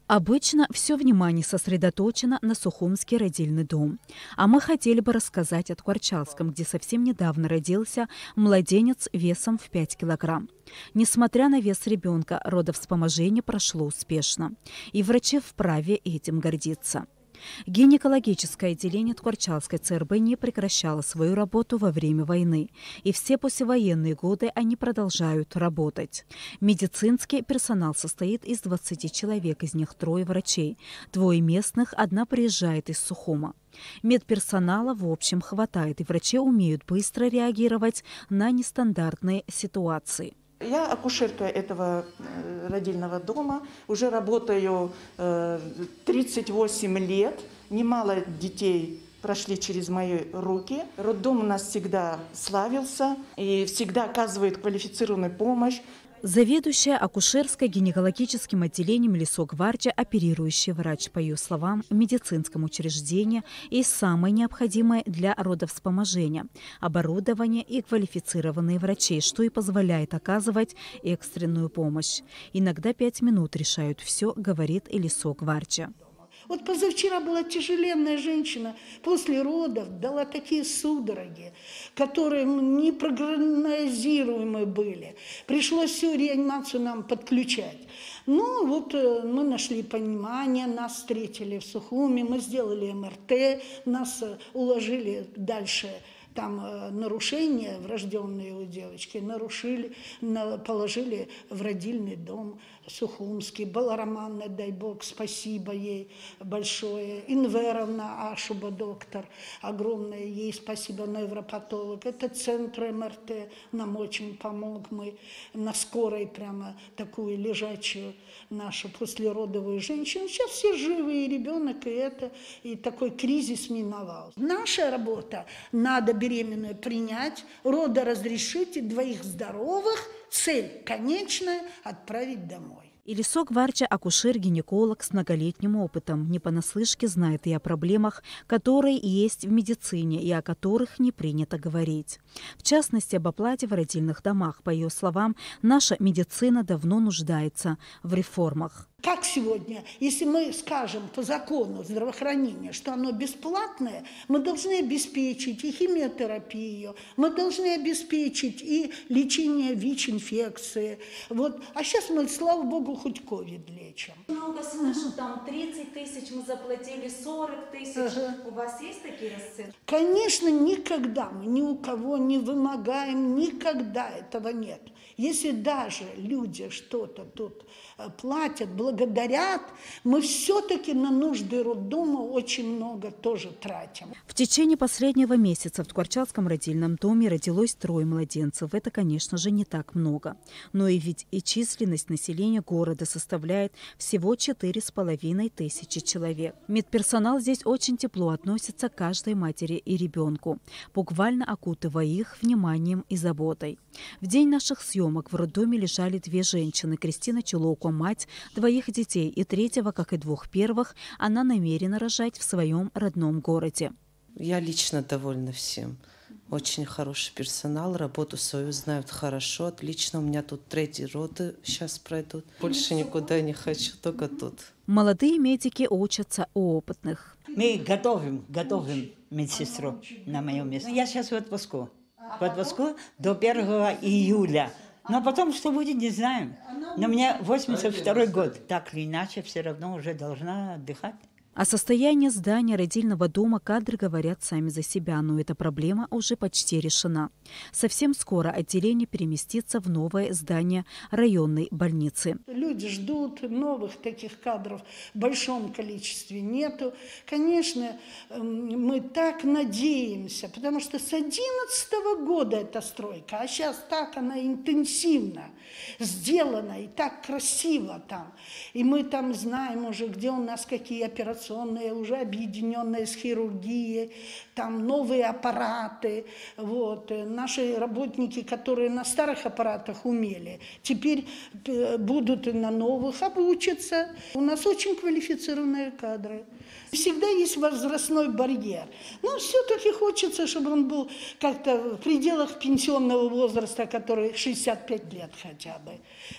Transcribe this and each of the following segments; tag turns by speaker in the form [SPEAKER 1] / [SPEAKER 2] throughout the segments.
[SPEAKER 1] Обычно все внимание сосредоточено на Сухумский родильный дом. А мы хотели бы рассказать о Ткварчалском, где совсем недавно родился младенец весом в 5 килограмм. Несмотря на вес ребенка, родовспоможение прошло успешно. И врачи вправе этим гордиться. Гинекологическое отделение Ткварчалской ЦРБ не прекращало свою работу во время войны, и все послевоенные годы они продолжают работать. Медицинский персонал состоит из 20 человек, из них 3 врачей, 2 местных, 1 приезжает из Сухума. Медперсонала в общем хватает, и врачи умеют быстро реагировать на нестандартные ситуации.
[SPEAKER 2] Я акушерка этого родильного дома, уже работаю 38 лет, немало детей прошли через мои руки. Роддом у нас всегда славился и всегда оказывает квалифицированную помощь.
[SPEAKER 1] Заведующая акушерско-гинекологическим отделением Лисок Варча, оперирующий врач, по ее словам, в медицинском учреждении и самое необходимое для родовспоможения – оборудование и квалифицированные врачи, что и позволяет оказывать экстренную помощь. Иногда 5 минут решают все, говорит Лисок Варча.
[SPEAKER 3] Вот позавчера была тяжеленная женщина, после родов дала такие судороги, которые непрогнозируемые были. Пришлось всю реанимацию нам подключать. Ну вот мы нашли понимание, нас встретили в Сухуме, мы сделали МРТ, нас уложили дальше. Там нарушения врожденные у девочки положили в родильный дом Сухумский. Балараманна, дай бог, спасибо ей большое. Инверовна Ашуба, доктор, огромное ей спасибо, невропатолог. Это центр МРТ нам очень помог. Мы на скорой прямо такую лежачую нашу послеродовую женщину. Сейчас все живы, и ребенок, и такой кризис миновал. Наша работа, надо беременную принять, рода разрешить, и 2 здоровых, цель конечная – отправить домой.
[SPEAKER 1] Лисок Варча – акушер-гинеколог с многолетним опытом, не понаслышке знает и о проблемах, которые есть в медицине и о которых не принято говорить. В частности, об оплате в родильных домах. По ее словам, наша медицина давно нуждается в реформах.
[SPEAKER 3] Как сегодня, если мы скажем по закону здравоохранения, что оно бесплатное, мы должны обеспечить и химиотерапию, мы должны обеспечить и лечение ВИЧ-инфекции. Вот. А сейчас мы, слава богу, хоть ковид лечим.
[SPEAKER 4] Много слышу, там 30 тысяч мы заплатили, 40 тысяч. У вас есть такие расценки?
[SPEAKER 3] Конечно, никогда мы ни у кого не вымогаем, никогда этого нет. Если даже люди что-то тут платят, благодарят, мы все-таки на нужды роддома очень много тоже тратим.
[SPEAKER 1] В течение последнего месяца в Ткварчалском родильном доме родилось 3 младенцев. Это, конечно же, не так много. Но и ведь и численность населения города составляет всего 4,5 тысячи человек. Медперсонал здесь очень тепло относится к каждой матери и ребенку, буквально окутывая их вниманием и заботой. В день наших съемок в роддоме лежали 2 женщины. Кристина Чулоко, мать 2 детей, и 3-го, как и 2 первых, она намерена рожать в своем родном городе.
[SPEAKER 5] Я лично довольна всем. Очень хороший персонал, работу свою знают хорошо, отлично. У меня тут 3 роды сейчас пройдут. Больше никуда не хочу, только тут.
[SPEAKER 1] Молодые медики учатся у опытных.
[SPEAKER 6] Мы готовим медсестру на моем месте. Я сейчас в отпуску. В отпуску до 1 июля. Но потом, что будет, не знаем. Но у меня 82-й год. Так или иначе, все равно уже должна отдыхать.
[SPEAKER 1] О состоянии здания родильного дома кадры говорят сами за себя, но эта проблема уже почти решена. Совсем скоро отделение переместится в новое здание районной больницы.
[SPEAKER 3] Люди ждут, новых таких кадров в большом количестве нету. Конечно, мы так надеемся, потому что с 2011 года эта стройка, а сейчас так она интенсивно сделана и так красиво там. И мы там знаем уже, где у нас какие операционные операционные, уже объединенные с хирургией, там новые аппараты. Вот. Наши работники, которые на старых аппаратах умели, теперь будут и на новых обучиться. У нас очень квалифицированные кадры. Всегда есть возрастной барьер. Но все-таки хочется, чтобы он был как-то в пределах пенсионного возраста, который 65 лет хотя бы.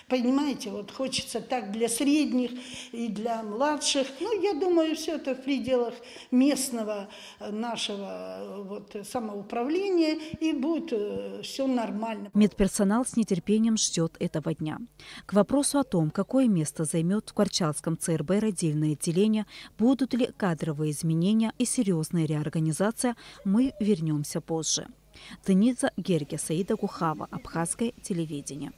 [SPEAKER 3] Понимаете, вот хочется так для средних и для младших. Ну, я думаю, все это в пределах местного нашего вот, самоуправления, и будет все нормально.
[SPEAKER 1] Медперсонал с нетерпением ждет этого дня. К вопросу о том, какое место займет в Кварчалском ЦРБ родильное отделение, будут ли кадровые изменения и серьезная реорганизация, мы вернемся позже. Дениза Герге, Саида Гухава, Абхазское телевидение.